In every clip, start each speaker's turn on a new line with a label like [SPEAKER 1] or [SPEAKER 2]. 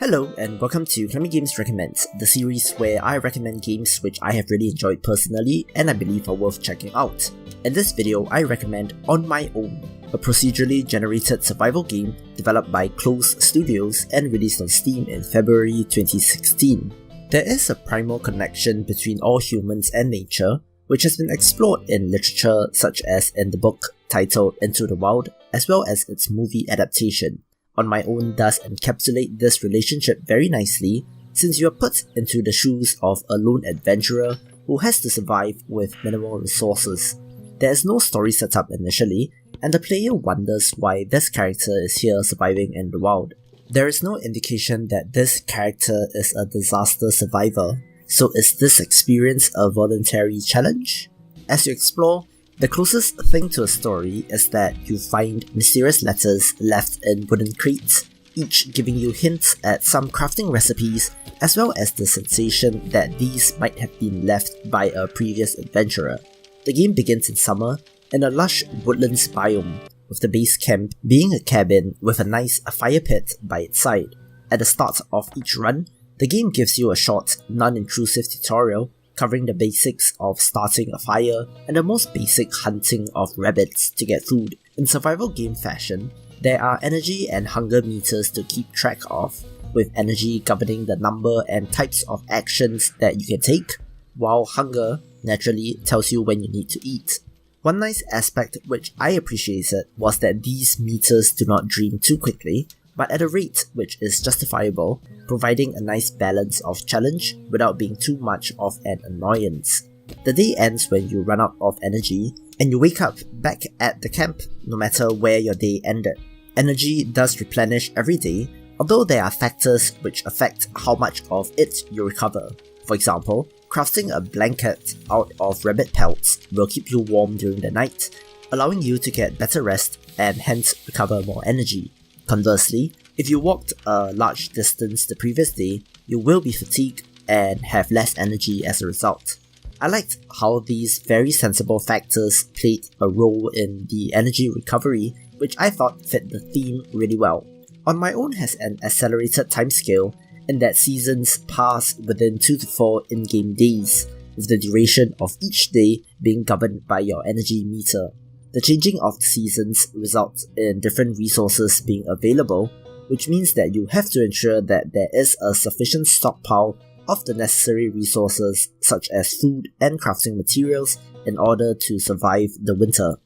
[SPEAKER 1] Hello and welcome to Clemmy Games Recommends, the series where I recommend games which I have really enjoyed personally and I believe are worth checking out. In this video, I recommend On My Own, a procedurally generated survival game developed by Close Studios and released on Steam in February 2016. There is a primal connection between all humans and nature, which has been explored in literature such as in the book titled Into the Wild, as well as its movie adaptation. On My Own does encapsulate this relationship very nicely, since you are put into the shoes of a lone adventurer who has to survive with minimal resources. There is no story set up initially, and the player wonders why this character is here surviving in the wild. There is no indication that this character is a disaster survivor, so is this experience a voluntary challenge? As you explore, the closest thing to a story is that you find mysterious letters left in wooden crates, each giving you hints at some crafting recipes, as well as the sensation that these might have been left by a previous adventurer. The game begins in summer, in a lush woodlands biome, with the base camp being a cabin with a nice fire pit by its side. At the start of each run, the game gives you a short, non-intrusive tutorial covering the basics of starting a fire and the most basic hunting of rabbits to get food. In survival game fashion, there are energy and hunger meters to keep track of, with energy governing the number and types of actions that you can take, while hunger naturally tells you when you need to eat. One nice aspect which I appreciated was that these meters do not drain too quickly, but at a rate which is justifiable, providing a nice balance of challenge without being too much of an annoyance. The day ends when you run out of energy, and you wake up back at the camp no matter where your day ended. Energy does replenish every day, although there are factors which affect how much of it you recover. For example, crafting a blanket out of rabbit pelts will keep you warm during the night, allowing you to get better rest and hence recover more energy. Conversely, if you walked a large distance the previous day, you will be fatigued and have less energy as a result. I liked how these very sensible factors played a role in the energy recovery, which I thought fit the theme really well. On My Own has an accelerated timescale in that seasons pass within 2 to 4 in-game days, with the duration of each day being governed by your energy meter. The changing of the seasons results in different resources being available, which means that you have to ensure that there is a sufficient stockpile of the necessary resources such as food and crafting materials in order to survive the winter.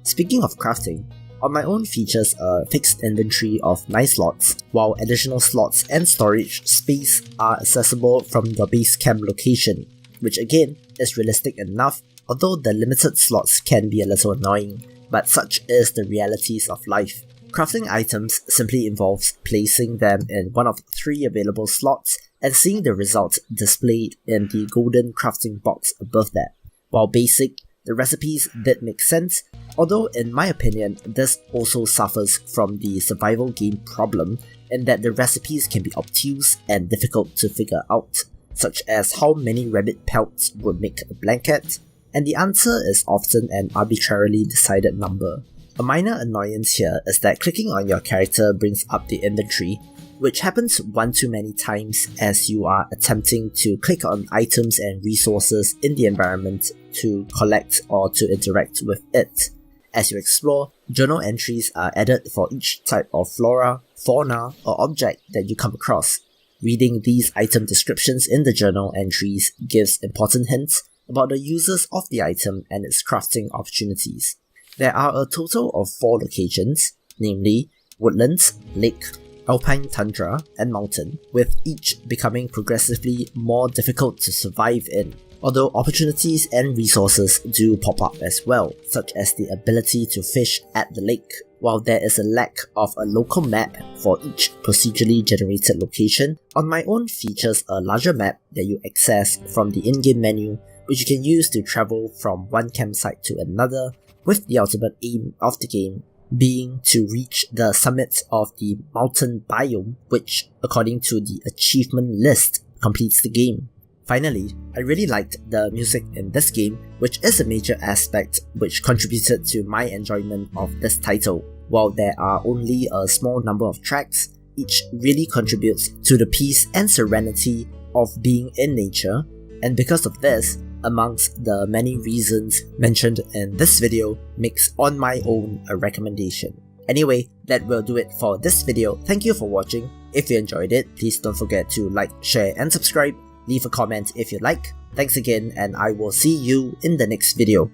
[SPEAKER 1] Speaking of crafting, On My Own features a fixed inventory of 9 slots, while additional slots and storage space are accessible from your base camp location, which again is realistic enough, although the limited slots can be a little annoying, but such is the realities of life. Crafting items simply involves placing them in one of 3 available slots and seeing the result displayed in the golden crafting box above that. While basic, the recipes did make sense, although in my opinion this also suffers from the survival game problem in that the recipes can be obtuse and difficult to figure out, such as how many rabbit pelts would make a blanket, and the answer is often an arbitrarily decided number. A minor annoyance here is that clicking on your character brings up the inventory, which happens one too many times as you are attempting to click on items and resources in the environment to collect or to interact with it. As you explore, journal entries are added for each type of flora, fauna, or object that you come across. Reading these item descriptions in the journal entries gives important hints about the uses of the item and its crafting opportunities. There are a total of 4 locations, namely woodlands, lake, alpine tundra, and mountain, with each becoming progressively more difficult to survive in, although opportunities and resources do pop up as well, such as the ability to fish at the lake. While there is a lack of a local map for each procedurally generated location, On My Own features a larger map that you access from the in-game menu, which you can use to travel from one campsite to another, with the ultimate aim of the game being to reach the summit of the mountain biome, which, according to the achievement list, completes the game. Finally, I really liked the music in this game, which is a major aspect which contributed to my enjoyment of this title. While there are only a small number of tracks, each really contributes to the peace and serenity of being in nature, and because of this, amongst the many reasons mentioned in this video, makes On My Own a recommendation. Anyway, that will do it for this video. Thank you for watching. If you enjoyed it, please don't forget to like, share and subscribe. Leave a comment if you like. Thanks again, and I will see you in the next video.